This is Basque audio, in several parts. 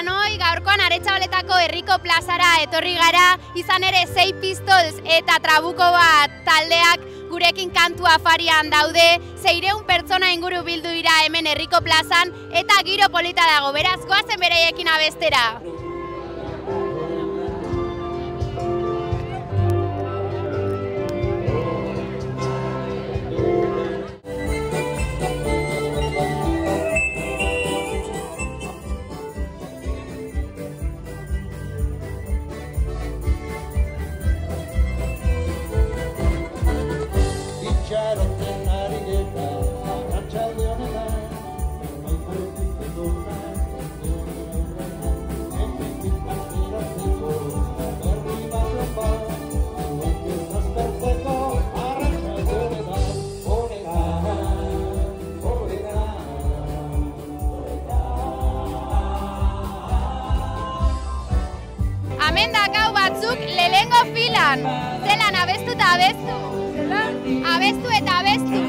danoi, gaurkoan Aretxabaletako herriko plazara etorri gara, izan ere Sei Pistols eta Trabuko Bat taldeak gurekin kantu afarian daude, 600 pertsona inguru bildu dira hemen herriko plazan eta giro polita dago, beraz goazen beraiekin abestera. Amendakau batzuk lehengo filan, zelan abestu eta abestu. Zelan? Abestu eta abestu.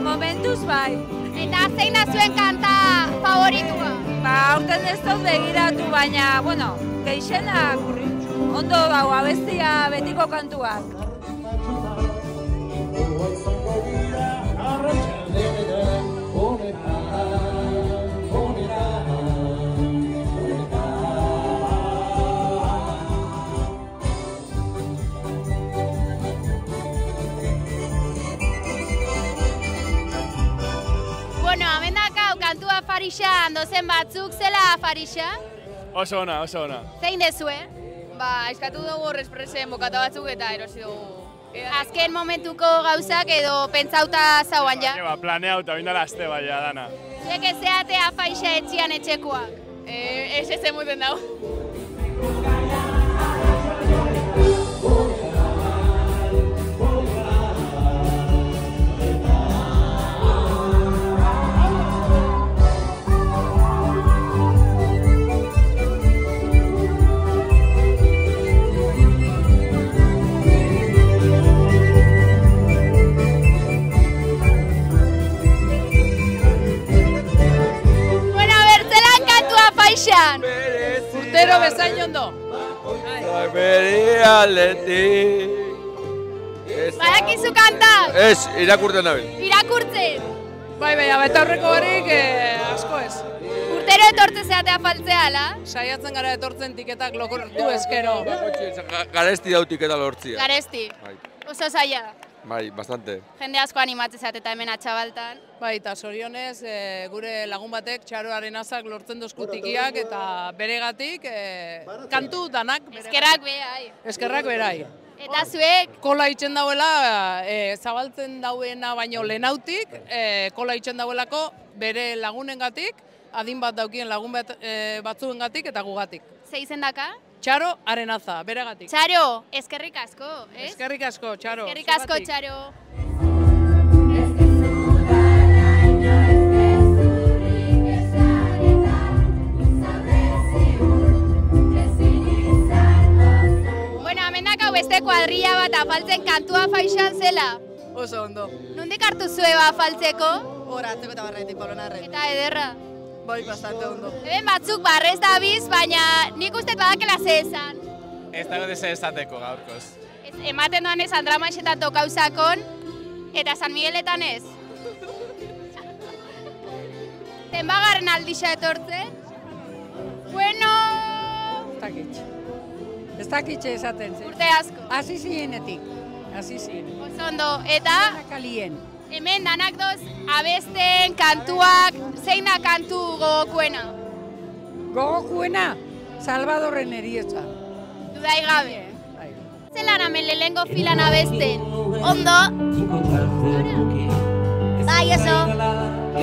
Momentuz bai. Eta zein da zuen kanta favoritua? Aurten ez dut begiratu, baina, bueno, geixenak ondo dago abestia betiko kantuak. Bueno, amendakau kantu afarixan dozen batzuk, zela afarixa? Oso ona, oso ona. Zein dezue? Eskatu dugu Respresen bokata batzuk eta erosi dugu. Azken momentuko gauzak edo pentsauta zauan ja? Planeauta, bindala azte baina dana. Zuek ezeate afaixa etxian etxekoak? Ez emuten dago. Urtero bezain ondo. Beri aldetik. Badakizu kantak? Ez, irakurtzen nabil. Irakurtzen? Bai, abetaurreko barik asko ez. Urtero etortze zeatea faltzea, ala? Saiatzen gara etortzen tiketak lokortu ezkero. Garesti dau tiketa lortzia. Garesti? Oso zaila? Bai, bastante. Jende asko animatzen zeat eta hemen Atxabaltan. Bai, eta zorionez gure lagun batek Txaroaren azak lortzen dozku tikiak eta beregatik kantu danak. Eskerrak behai. Eskerrak berai. Eta zuek? Kola itxen dauela, zabaltzen dauena baino lehenautik, kola itxen dauelako bere lagunengatik, adin bat daukien lagun batzuengatik eta gugatik. Ze izendaka? Txaro Arenaza, beregatik. Txaro, eskerrik asko, ez? Eskerrik asko, Txaro. Eskerrik asko, Txaro. Bueno, amendakau beste kuadrilla bat afaltzen kantua faixan zela. Oso ondo. Nondik hartu zueba afaltzeko? Hora, atzeko eta barretik, Polonarren. Eta ederra? Bai, bastante ondo. Hemen batzuk barrez dabiz, baina nik uste badakela ze esan. Ez dago ze esateko gaurkoz. Ematen doan ez Andramaixetan tokauzakon, eta San Migueletan ez. Zenbagarren aldixa etortze? Bueno... Ez dakitxe esaten zen. Urte asko. Hasi zinenetik. Hasi ziren. Oso ondo, eta... Kalien. Hemen danak doz abesten, kantuak, zein da kantu gogokuena? Gogokuena? Salvadorren eriotza. Dudai gabe. Zelan hemen lehengo filan abesten? Ondo? Bai, oso.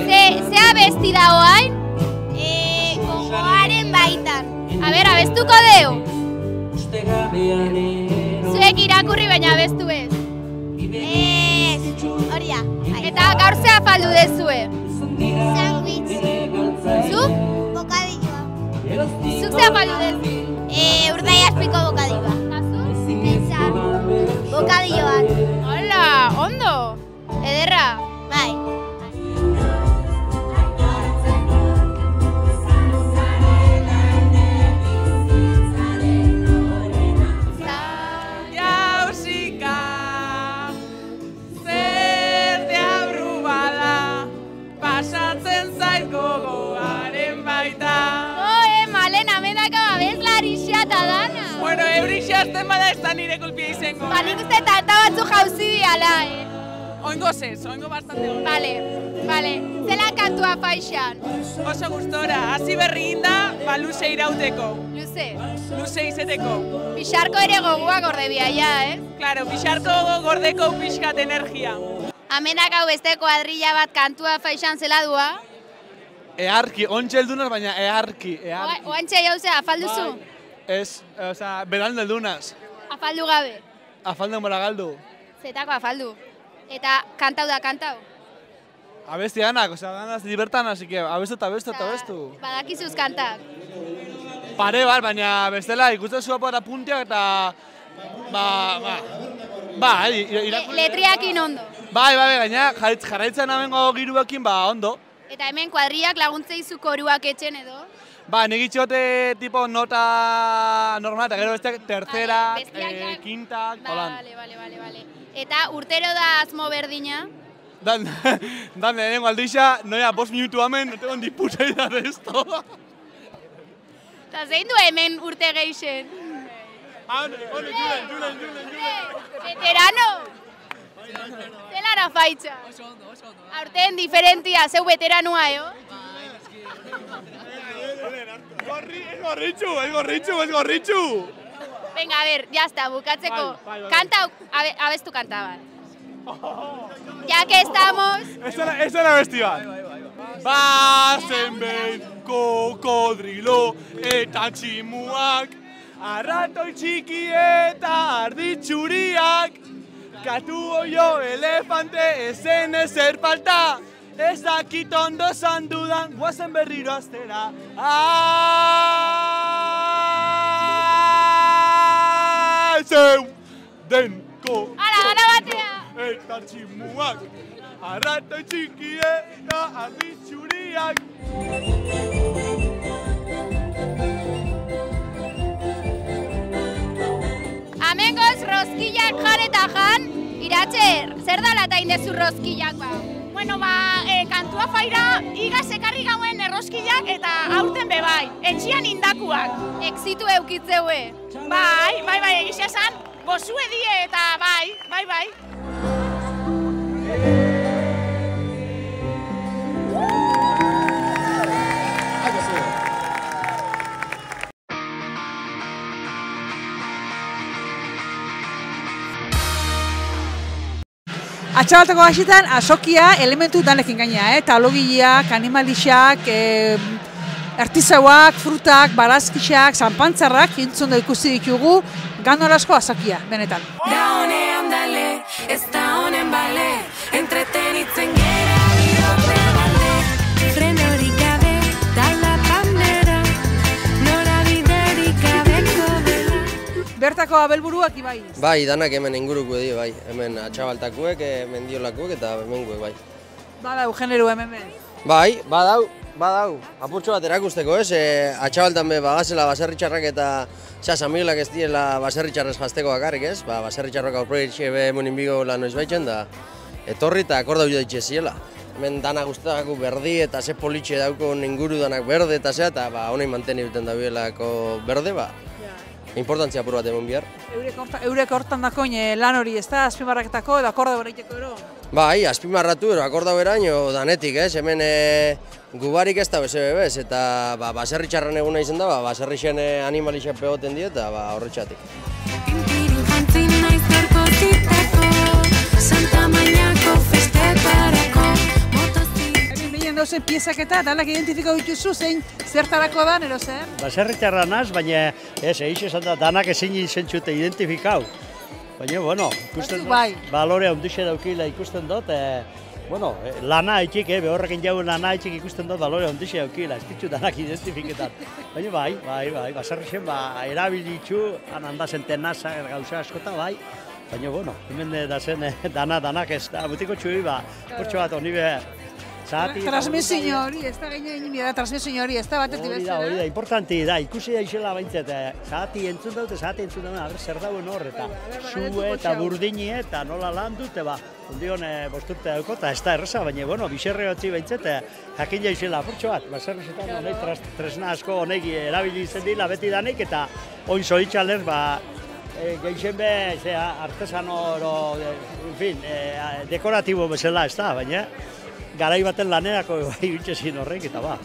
Ze abesti dago hain? Gogoaren baitan. A ber, abestuko deu? Zuek irakurri baina abestu ez? Hori da. Eta gaur zea faldu dezue? Sandwich. Zuk? Bokadilloa. Zuk zea faldu dezu? Urdai azpiko bokadilloa. Eta zuk? Pizza. Bokadilloan. Hola, ondo. Ederra. Bai. Patricia azten bada ez da nire kulpia izango. Ba, nik uste tanta batzu jauzi diala, Oingo zez, oingo bastante oingo. Bale. Zelan kantua Faixan? Oso gustora, hasi berri inda, ba luze irauteko. Luze izeteko. Pixarko ere gogua gorde biaia, Claro, pixarko gordeko pixkat energia. Amenak hau beste kuadrilla bat kantua Faixan zela dua? Earki, ontsa heldunaz, baina earki. Oantxe jauze, afalduzu? Ez, beran heldunaz. Afaldu gabe? Afaldu mora galdu. Zetako afaldu. Eta kantau da, kantau? Abesti ganak, ganaz libertan, así que abestu eta abestu. Badakizuz kantak? Pare bat, baina bestela ikusten zuapara puntiak eta... Letriakin ondo? Bai, gaina jarraitzen amengo giruekin, ondo. Eta hemen kuadriak laguntze izu koruak etxen edo? Ba, nik itxote tipo nota normal, eta gero besteak tercerak, quintak, holan. Bale. Eta urtero da asmo berdina? Dan lehenengo aldixa, noia 5 minutu hamen, no tengo ni puta idea de esto. Eta zein du hemen urte geixen? Julen. Veterano? Zelara Faitxa? Aurten diferentia, zeu veteranua, Es gorritxu. Venga, a ver, ya está, bukatzeko. Kanta, abestu kanta bat. Ya que estamos... Esa era besti bat. Bazen behin kokodrilo eta tximuak, arratoi txiki eta arditxuriak, katu oio elefante ezen ezer falta, ez dakit ondo zan dudan, guazen berriro aztera. Zeu denko gana batea! eta tximuak, arratoi txiki eta arditxuriak. Amengoz roskillak jan eta jan, Iratxe, zer dala eta indezu roskillak ba? Bueno, kantua faira, igaz ekarri gauen erroskillak eta aurten bebai, etxian indakuak. Exitu eukitzeue? Bai, egizia zan, gozue die eta bai. Atxabaltako gaxitan, asokia elementu danekin gaina, talogileak, animalixak, ertizauak, frutak, barazkixak, zanpantzarrak, intzun da ikusi ditugu, ganolasko asokia, benetan. Da honean dale, ez da honen bale, entretenitzen gera bihote balde, frenorik gabe, dala pandera, norabiderik gabeko dela. Bertako abelburuak ibai? Bai, danak hemen inguruko dio, bai. Hemen atxabaltakuek, mendiolakuek eta hemenguek, bai. Badau, generu hemen. Bai, badau. Apurtxo bat erakusteko, ez? Atxabaltan be bagazela baserritxarrak eta San Miguelak ez diela baserritxarrez jazteko bakarrik, ez? Baserritxarrak aurproietxe be hemen inbigo lan noiz baitzen da. Etorri eta akordau jodaitxe ziela. Hemen danak guztako berdi eta ze politxe dauko inguru danak berde eta zea, eta honein manteni duten dabielako berde, importantzia apur bat eman bihar. Eurek hortan dakoin lan hori, ez da, azpimarraketako edo akordau beraiteko ero? Bai, azpimarratu ero, akordau beraino danetik, ez? Hemen gubarik ez da bez, eta baserritxarran eguna izan da, baserritxen animalixak pegoten dio eta horretxatik. Pintirin jantzin naiz gorpozitako, Santa Mañako festetarako, Dozen piezak eta danak identifikau dituzu, zein zertarako dan, ero zer? Baserritxarra naz, baina ez esan da danak ezin zentzute identifikau. Baina, bueno, ikusten dut, balore handixe daukila ikusten dut, lana haitxik, behorrekin jauen lana haitxik ikusten dut balore handixe daukila, ez ditzu danak identifiketan. Baina bai, baserritxen erabilitzu, handazen tenaza gauza askota, bai. Baina, bueno, hemen da zen danak ez da, mutiko txui, portxo bat honi behar. Transmisio hori, ez da transmisio hori, ez da batetik bezala. Hori da, importanti da, ikusi da izela baintzat, zahati entzun dut, zer dauen hor, eta zu eta burdini eta nola lan dut, ondion bosturte dauko, eta ez da erreza, baina, biserre hotzi baintzat, jakin jaizela apurtxo bat, baserrizetan honek tresna asko honek erabili izen dila beti danik, eta oin zoritxalez, gehixen be, artesano, en fin, dekoratibo bezala, ez da, baina garai baten lanerako ibintzezin horrek eta ba.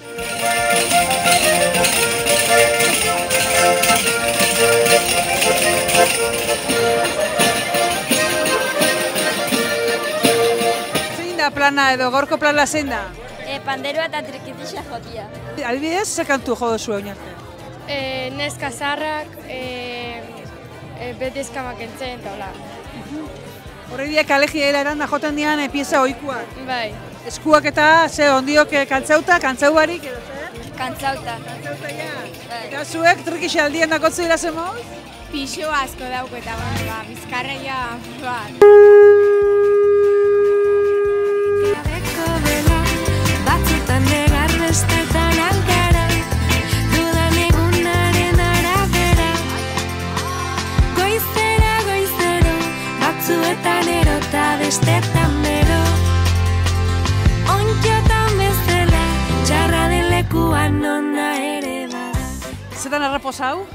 Zein da plana edo gorko plana zein da? Panderoa eta trikitixa jotia. Adibidez, ze kantu jo duzu egin arte? Neska zaharrak, beti eskamak entzen, eta hola. Horregiak kalegia eran joten dian pieza ohikoak. Bai. Eskuak eta ze ondiok kantzauta, kantzau barik edo zer? Kantzauta. Kantzauta, ja. Eta zuek trikixe aldien dakotzu dira zen moz? Pixo asko dauko eta bizkarreia bat. Batzutan negar bestetan aldera, dudan egunaren arabera. Goizera, goizero, batzuetan erota bestetan bero. Ontiotan bezala, txarra den lekuan nona ere bada. Zetan erreposau?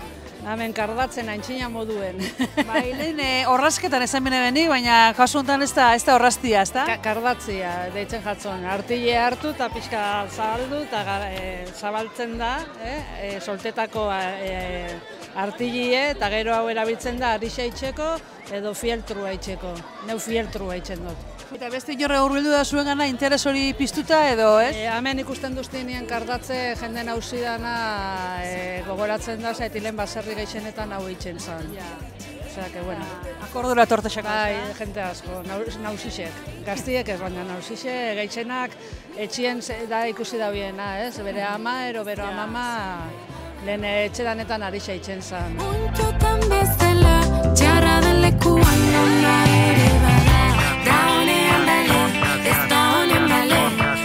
Hemen kardatzen antxina moduen. Bai, lehen horrazketan esan bene benik, baina kasu honetan ez da horraztia, ez da? Kardatzia, deitzen jatzon. Artile hartu eta pixka zabaldu eta zabaltzen da, soltetako artilie eta gero hau erabiltzen da arixa itxeko edo fieltrua itxeko. Neu fieltrua itxen dut. Eta beste inorre hurbildu da zuen gana interes hori piztuta edo, ez? Hemen ikusten duztien kardatze jende nausidana gogoratzen da, zaitilen baserri geixenetan hau itxen zan. Osea, que bueno. Akordura tortexak. Bai, jente asko, nausixek. Gaztiek ez, baina nausixek geixenak etxien da ikusi da biena, ez? Bere ama, bero amama, lehen etxedanetan arixa itxen zan. Ontiotan bezala, txarra den lekuan nona ere bada. Da honean bale, ez da honen bale,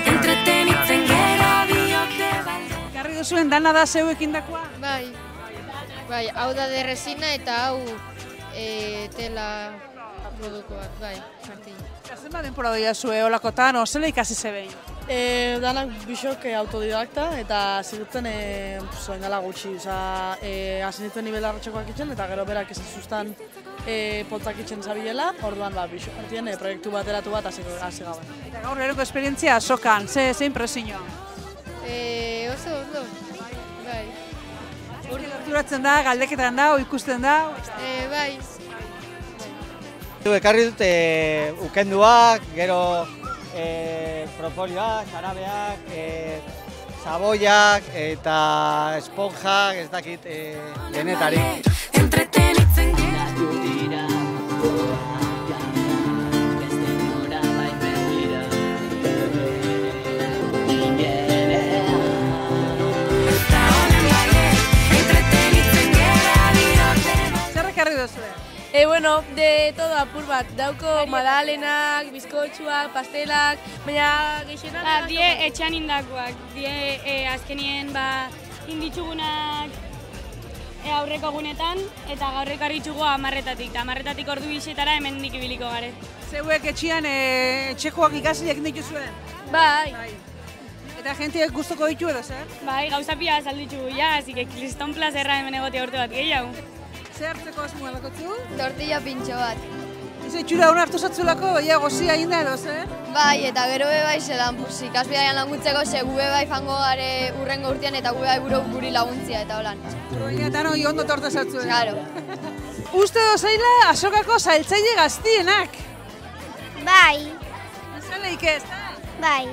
entretenitzen gera biote balde. Garri duzuen dana da zeuekin dakoa? Bai, hau da de resina eta hau tela produkoak, bai, martilla. Zenbat denpora doia zue holakotan, zela ikasi zebein? Danak bisok autodidakta eta zigutzen zoin dela gutxi. Hasi nintzen nibela arratxekoak itxen eta gero berak ez zuztan poltzak itxen zabilela, orduan bisok hartien proiektu bat eratu bat hasi gaben. Eta gaur eroko esperientzia azokan, ze impresioa? Oso, bai. Hori gerturatzen da, galdeketan da, ikusten da? Bai. Ekarri dut ukenduak, gero propolioak, jarabeak, zaboiak eta esponjak, ez dakit, denetarik. Entretenitzen gera Bueno, de todo apur bat. Dauko madalenak, bizkotxuak, pastelak, baina gehienak... Die etxean indakoak, die azkenien inditzugunak aurreko gunetan, eta gaur ekarri txugu 10-etatik, eta 10-etatik ordu bisetara hemen nik ibiliko gare. Zeuek etxean etxekoak ikasleak dituzuen? Bai. Eta jenteak gustoko ditu edo zer? Bai, gauza pia salditxugu ja, así que kriston plazerra hemen egote urte bat gehiago. Zer hartzeko asmoa dakotzu? Tortilla pintxo bat. Ez itxura hona hartu zatzulako, baina gozia inda edo zer? Bai, eta gero bai zelan, ikasbidaian laguntzeko, ze gube bai fango gare urrengo urtean eta gube bai guri laguntzia eta holan. Baina eta noi ondo torte zatzuen. Claro. Uste dozaila azokako saltzaile gaztienak? Bai. Zeleik ez da? Bai.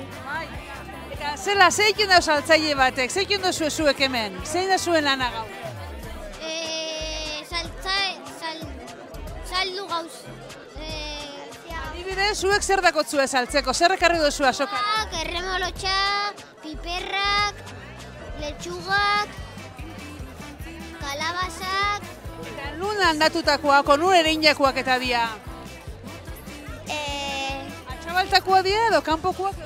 Eta zela, zeiken dauz saltzaile batek, zeiken dozu zuek hemen? Zein da zuen lana gaur? Saldu gauz. Adibidez, zuek zer dakotzu ez saltzeko, zer ekarri duzu azokan? Erremolotxak, piperrak, letxugak, kalabazak. Eta nun handatutakoak, nun erinjakoak eta dia? Atxabaltakoa dia edo kanpokoak?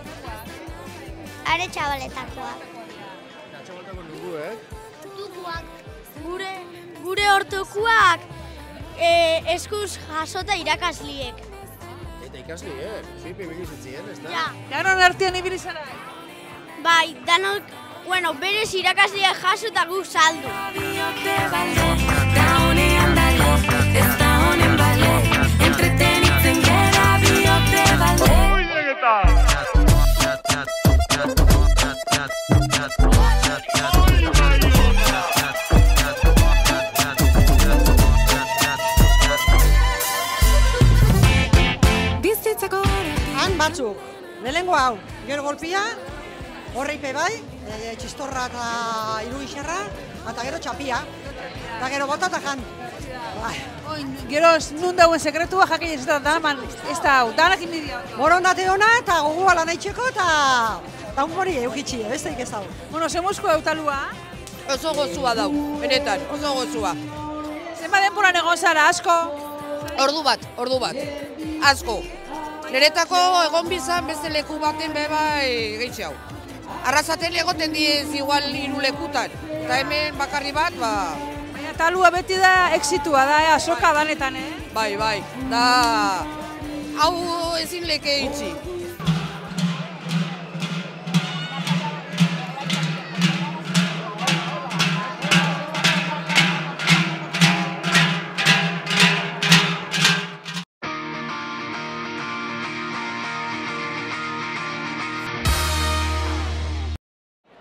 Are txabaletakoak. Atxabaltako nugu, Tukuak. Gure hortokuak eskuz jasota irakasliek. Eta ikasliek, zipi bilizitzien, ez da? Ja. Danon artean ibili zara? Bai, danok, bueno, berez irakasliek jaso eta gu saldu. Da honean dale, ez batzuk. Lehenengo hau, gero golpia, horreipe bai, txistorra eta hiru ixerra, eta gero txapia, eta gero bota eta jan. Gero nun dauen sekretua jakin ez da hau, danak inbidia. Borondate hona eta gogoa lan eitxeko eta hori eukitxi, besteik ez hau. Bueno, zemuzko eutalua? Oso gozua dau, benetan, oso gozua. Zenba denboran egon zara, asko? Ordu bat, asko. Niretako egon bizan beste leku baten bebai gehiago. Arrasaten egoten diez igual 3 lekutan, eta hemen bakarri bat, Baina talua beti da exitua da, azoka danetan, Bai, da hau ezin leke itxi.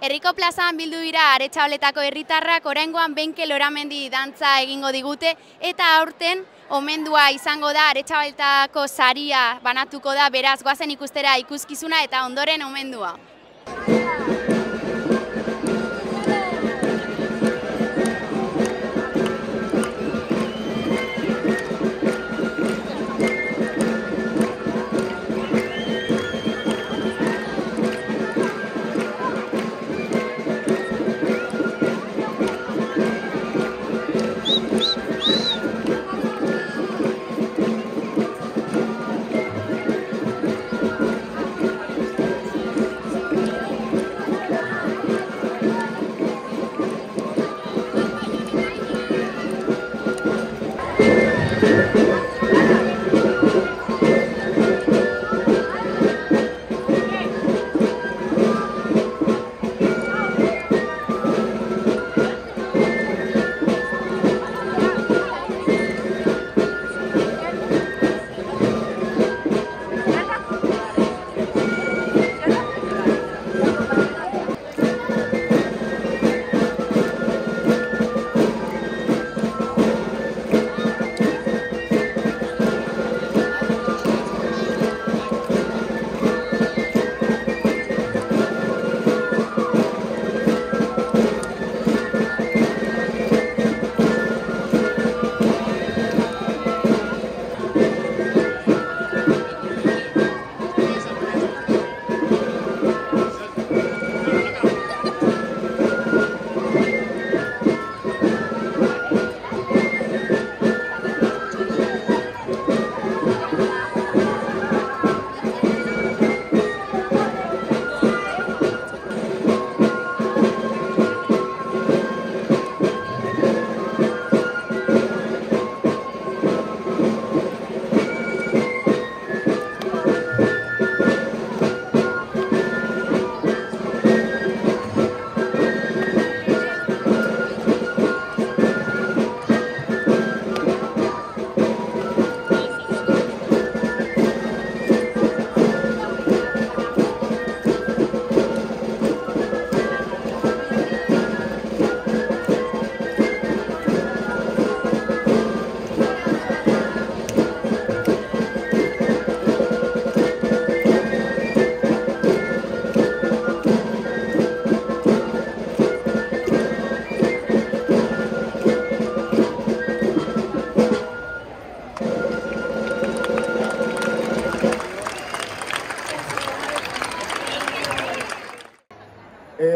Herriko plazan bildu dira Aretxabaletako herritarrak, oraingoan Benke Loramendi dantza egingo digute, eta aurten omendua izango da Aretxabaletako saria banatuko da, beraz goazen ikustera ikuskizuna eta ondoren omendua.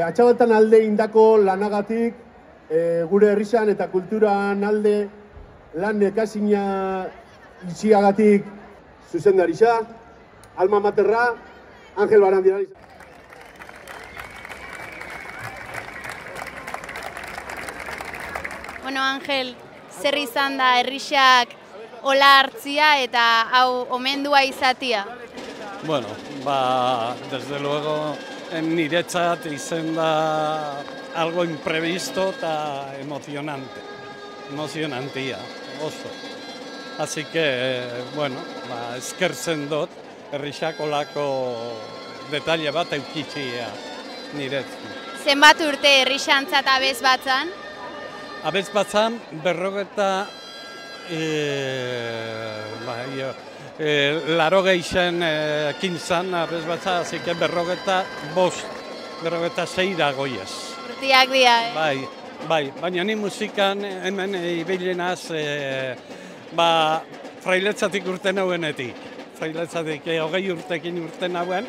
Atxabaltan alde indako lanagatik, gure herrixan eta kulturan alde lan nekazina itxiagatik zuzendarisa, alma materra, Angel Barandiaran. Bueno, Angel, zer izan da herrixak hola hartzia eta hau omendua izatia? Bueno, desde luego, niretzat izan da algo imprevisto eta emozionantia, oso. Así que, bueno, eskertzen dut, herrixak olako detalle bat eukitxia niretzat. Zenbat urte herrixantzat abez batzan? Abez batzan, 50 Larogeixen kintzan, abez batza, zike berrogeta sei dagoiez. Urtiak dira, Bai, baina ni musikan hemen ibilenaz, frailetzatik urten hauenetik. Frailetzatik 20 urtekin urten hauen.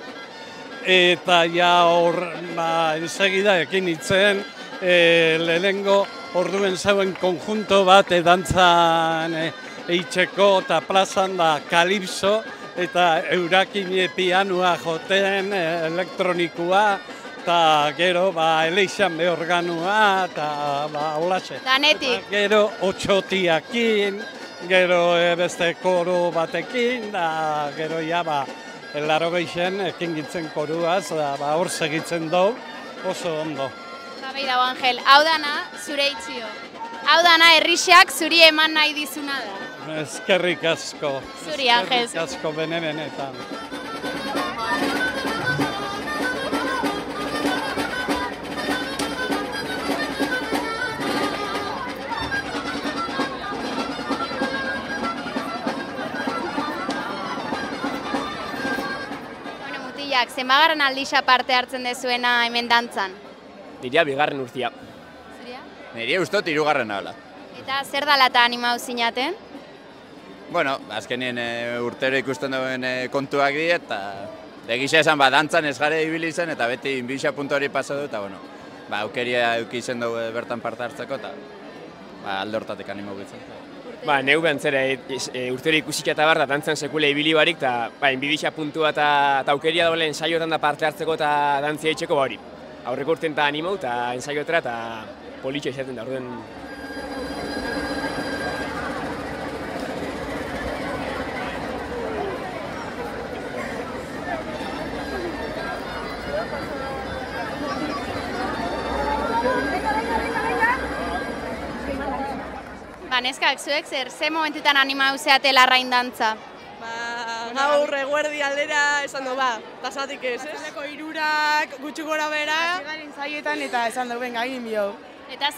Eta ja hor, ensegida ekin itzen, lehenengo orduen zauen konjunto bat dantzan eitzeko eta plazan da kalipso eta eurakin pianoa joten, elektronikua, eta gero eleixan behorganua, eta holaxe. Danetik. Gero otxotiakin, gero beste koro batekin, da gero larogeixen ekin gintzen koruaz, hor segitzen dugu, oso ondo. Beira, Angel, hau dana zure itxio. Hau dana herrixak zuri eman nahi dizuna da. Eskerrik asko. Zuri, Angel. Eskerrik asko benetan. Mutilak, zenbagarren aldixa parte hartzen dezuena hemen dantzan? Nirea bigarren urtia. Zuria? Nirea ustot hirugarren hala. Eta zer dala eta animau zinaten? Bueno, azkenien urtero ikusten duen kontuak di, eta egisa esan dantzan ez gare ibili zen, eta beti inbisa puntu hori pasa du, eta aukeria eukizen dugu bertan parte hartzeko, eta alde hortatik animau bitzen. Neu behantzera, urtero ikusik eta bar, dantzan sekule ibili barik, eta inbidisa puntua eta aukeria dolen ensaioetan da parte hartzeko eta dantzia itxeko hori. Aurreko urten eta animau eta ensaioetara eta politxo izaten da orduen. Neskak, zuek ze momentutan animau zeate larrain dantza? Gaur eguerdi aldera esan dugu, tasatik ez, ez? Zaleko irurak, gutxu gora bera. Garen zaietan eta esan dugu, benga, egin bio. Eta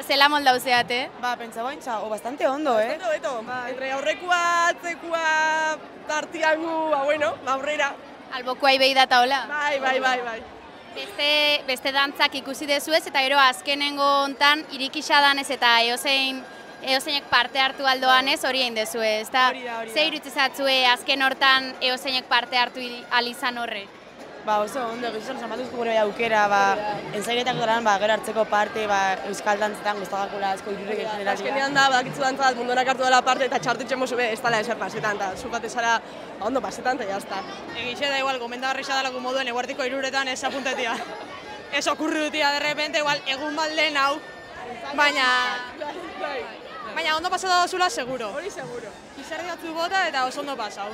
zela moldau zeate? Pentsa baintza, bastante ondo, eh? Bastante ondo, entre aurrekoa, atzekua, tartiangu, aurrera. Albokoa ibei data hola? Bai. Beste dantzak ikusi dezuez, eta gero azkenengo hontan irikisa danez eta eozeinek parte hartu aldoan ez hori egin dezue, ezta? Ze irutizatzue azken hortan eozeinek parte hartu alizan horre? Oso ondo, gizon zamatuzko gure aukera, ensairetak doran gero hartzeko parte, euskal dantzetan guztagakula asko irurek egin generalizia. Azkenean da, badakitzu dantzat mundunak hartu dela parte eta txartutzen mozu ez dala eser pasetan, eta zukate zara ondo pasetan, eta jazta. Egixe da igual, gomendagarrixa dalako moduen eguertiko iruretan ez apuntetia. Ez okurri dutia, de repente, igual, egun balden hau, baina ondo pasatu dozula, seguro. Hori seguro. Izarri datzu bota eta oso ondo pasau.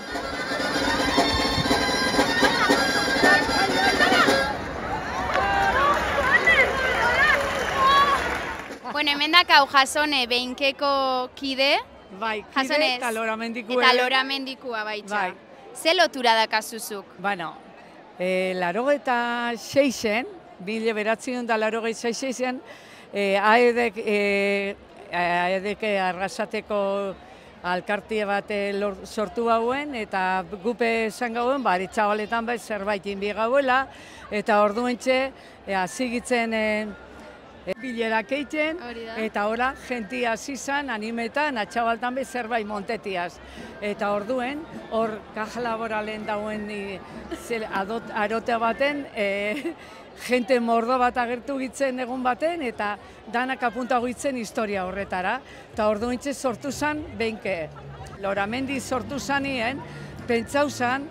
Hemen dakau Jasone Beinkeko kide. Bai, kide eta Loramendikua. Eta Loramendikua baitza. Ze lotura dakazuzuk? 86-en, 1986-en, AEDek arrasateko alkartie bat sortu gauen, eta gupe esan gauen, itxabaletan zerbait inbi gauela, eta orduentxe, azigitzen bilerak egiten, eta ora, jentia zizan, animetan, atxabaltan zerbait montetiaz. Eta orduen, hor kaja laboralen dauen arotea baten, jente mordo bat agertu gitzen egun baten, eta danak apuntago gitzen historia horretara. Eta orduentxe sortu zan, Beinke. Loramendi sortu zanien, pentsau zan,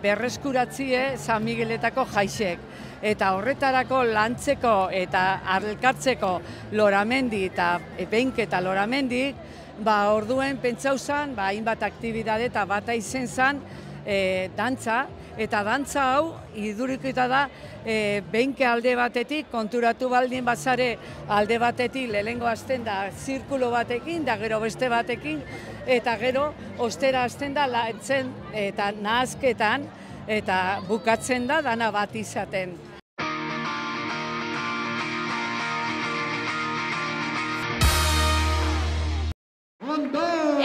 berreskuratzie San Migueletako jaixek. Eta horretarako lantzeko eta elkartzeko Loramendi eta Beinke eta Loramendik, orduen pentsau zan, hainbat aktibidade eta bata izen zan dantza, eta dantza hau idurikita da Beinke alde batetik, konturatu baldin bazare alde batetik lehenengo hasten da zirkulo batekin, da gero beste batekin, eta gero ostera hasten da lantzen eta nahazketan, eta bukatzen da dana bat izaten.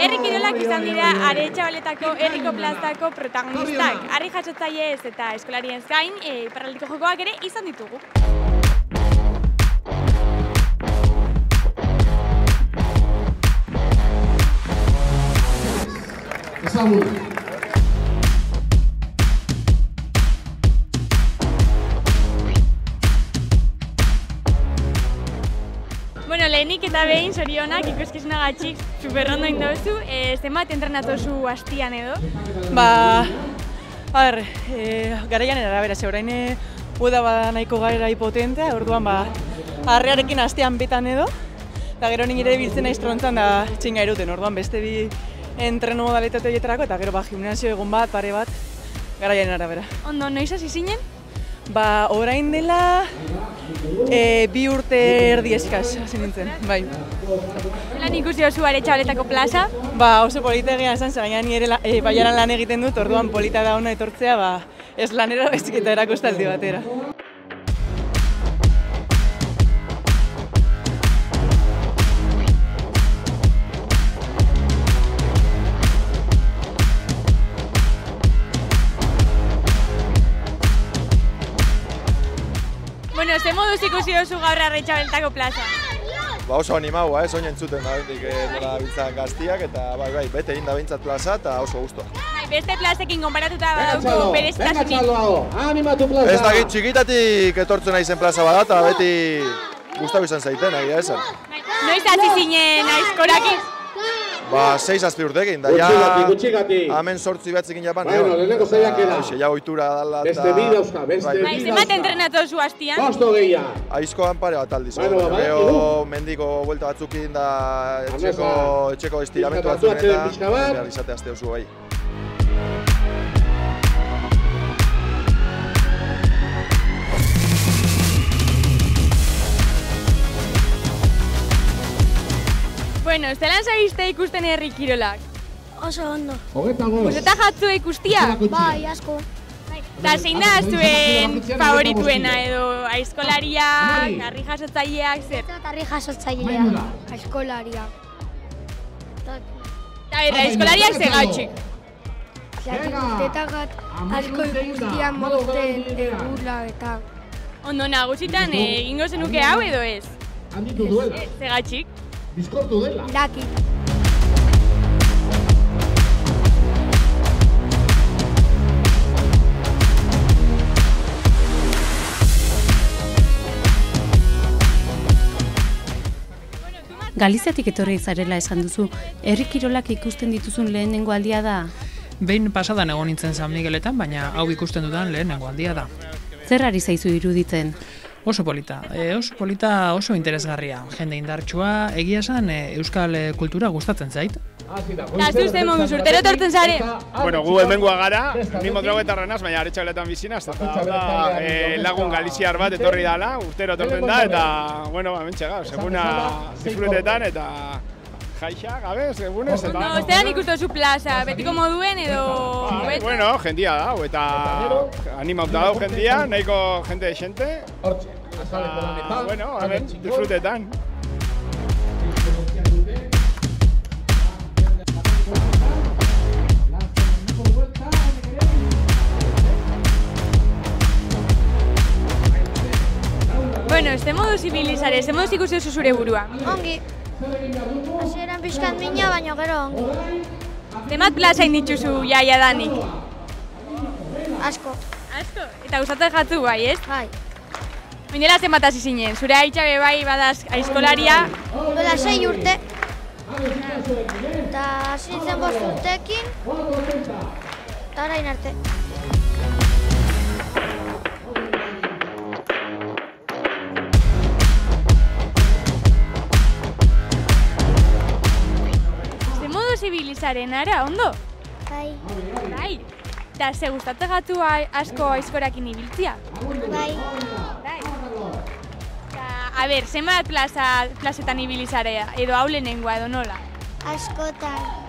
Herri kirolak hauek izan dira Aretxabaletako herriko plazako protagonistak. Harri jasotzaileez eta eskolarienz gain, iparraldeko jokoak ere izan ditugu. Bueno, lehenik eta behin zorionak ikuskizunagatik superrondo indozu, zenbat entrenatozu hastian edo? Garaian arabera, ze orain uda bada nahiko gara hipotentea, orduan harrearekin hastean betan edo, eta gero nire biltzen naiz trontzan da txinga eruten, orduan beste bi entreno modalitate horietarako, eta gero gimnasio egon bat, pare bat, garaian arabera. Ondo, noiz hasi zinen? Orain dela 2 urte erdi eskaz hasi nintzen, bai. Lan ikusi oso Aretxabaletako plaza? Oso polita egia esan, baina ni ere baiaran lan egiten dut, orduan polita da ona etortzea, ez lanera baizik eta erakustaldi batera. Bueno, ze moduz ikusi duzu gaur Aretxabaletako plaza? Oso animau, oin entzuten da bendik nola biltzan gaztiak, eta bete egin da bintzat plaza eta oso guztua. Beste plazekin konparatuta badauko berezitasunik. Ez dakit txikitatik etortzen naizen plaza bada eta beti gustatu izan zaiten, egia esan. Noiz hasi zinen aizkorakin? 6-7 urtekin, da ja hemen 8 batzekin japan. Bueno, leheneko zeiak era. Ja ohitura dala eta... Beste bi dauzka, beste bi dauzka. Zenbat entrenatozu hastian? 5 gehiago. Aizkoan pare bat aldiz. Gero mendiko buelta batzukin da etxeko estiramentu batzukin eta realizate azte oso bai. Bueno, zelan zabizte ikusten herri kirolak? Oso ondo. Guzeta jatzue ikustia? Bai, asko. Eta zein da zuen favorituena edo aizkolariak, harri jasotzaileak, zer? Harri jasotzaileak, aizkolariak. Eta aizkolariak zegatxik? Zertetagat asko ikustian mozten egurla eta... Ondo, nagusitan egingo zenuke hau edo ez? Handitu duela. Zegatxik? Bizkortu dela. Daki. Galiziatik etorri zarela esan duzu, herri kirolak ikusten dituzun lehenengo aldia da? Behin pasadan egon nintzen San Migueletan, baina hau ikusten dudan lehenengo aldia da. Zer ari zaizu iruditzen? Oso polita, oso interesgarria. Jende indartsua, egia esan euskal kultura gustatzen zait. Eta zuzten moduz, urtero tortzen zare? Bueno, gu hemengoa gara, ni Mondragoetarra naz, baina Aretxabaletan bizinaz, eta lagun galiziar bat etorri dala, urtero tortzen da, eta, bueno, hementxe gau, seguna disfrutetan, eta jaixa, gabe, segunez, eta... No, zelan ikustu plaza, betiko moduen edo... Bueno, jendia da, eta animauta dau jendia, nahiko jente de xente. Bueno, hemen, disfrutetan. Bueno, ze moduz ibilizare, ze moduz ikusi duzu zure burua? Ongi. Hasieran pixkat mina, baina gero ongi. Zenbat plaza indituzu jaia danik? Asko. Asko? Eta gustatzen jatzu bai, ez? Bai. Oinela zenbat hasi zinen, zure aitzabe bai badaz aizkolaria? Bela 6 urte. Eta hasi zen 5 urtekin, eta orain arte. Zibilizaren ara, ondo? Bai. Bai. Eta ze gustatzen gatu asko aizkorakin ibiltzia? Bai. Bai. A ber, zenbat plazetan ibilizarea, edo hau lehenengoa edo nola? Askotan.